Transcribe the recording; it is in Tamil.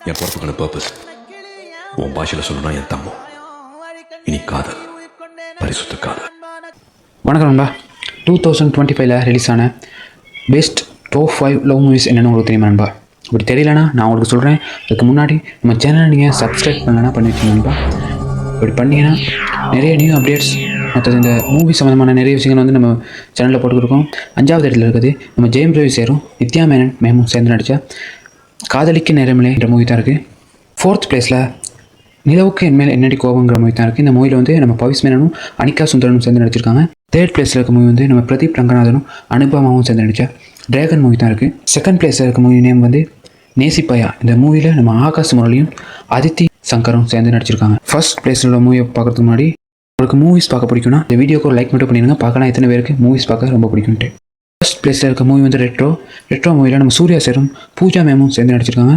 என் பொறுப்புக்கான பர்பஸ் உன் பாஷையில் சொல்லணும்னா என் தம்மம். இனி காதல், பரிசுத்த காதல். வணக்கம் நண்பா. 2025 ரிலீஸ் ஆன பெஸ்ட் டாப் 5 லவ் மூவிஸ் என்னென்னு உங்களுக்கு தெரியுமா நண்பா? இப்படி தெரியலனா நான் உங்களுக்கு சொல்கிறேன். அதுக்கு முன்னாடி நம்ம சேனலை நீங்கள் சப்ஸ்கிரைப் பண்ணலன்னா பண்ணி வச்சுங்க நண்பா. இப்படி பண்ணிங்கன்னா நிறைய நியூ அப்டேட்ஸ் மற்றது இந்த மூவி சம்மந்தமான நிறைய விஷயங்கள் வந்து நம்ம சேனலில் போட்டுக்கிருக்கோம். 5வது இடத்துல இருக்குது நம்ம ஜெயம் ரவி சேரும் நித்யா மேனன் மேமும் சேர்ந்து நடித்த காதலிக்க நேரமில்லை என்ற மூவி தான் இருக்குது. 4th பிளேஸில் நிலவுக்கு என்மேல் என்னடி கோபங்கிற மூவி தான் இருக்குது. இந்த மூவியில் வந்து நம்ம பவிஸ் மேனனும் அனிகா சுந்தரனும் சேர்ந்து நடிச்சிருக்காங்க. 3rd பிளேஸில் இருக்க மூவி வந்து நம்ம பிரதீப் ரங்கநாதனும் அனுபமாவும் சேர்ந்து நடித்த டிராகன் மூவி தான் இருக்குது. 2nd பிளேஸில் இருக்க மூவி நேம் வந்து நேசிப்பையா. இந்த மூவியில் நம்ம ஆகாஷ் முரளியும் அதித்தி சங்கரும் சேர்ந்து நடிச்சிருக்காங்க. 1st பிளேஸில் உள்ள மூவியை பார்க்கறதுக்கு முன்னாடி உங்களுக்கு மூவிஸ் பார்க்க பிடிக்கும்னா இந்த வீடியோக்கு ஒரு லைக் மட்டும் பண்ணிடுங்க. பார்க்கலாம் எத்தனை பேருக்கு மூவிஸ் பார்க்க ரொம்ப பிடிக்கும்ட்டு. 1st பிளேஸில் இருக்க மூவி வந்து ரெட்ரோ மூவியில் நம்ம சூர்யா சேரும் பூஜா மேமும் சேர்ந்து நடிச்சிருக்காங்க.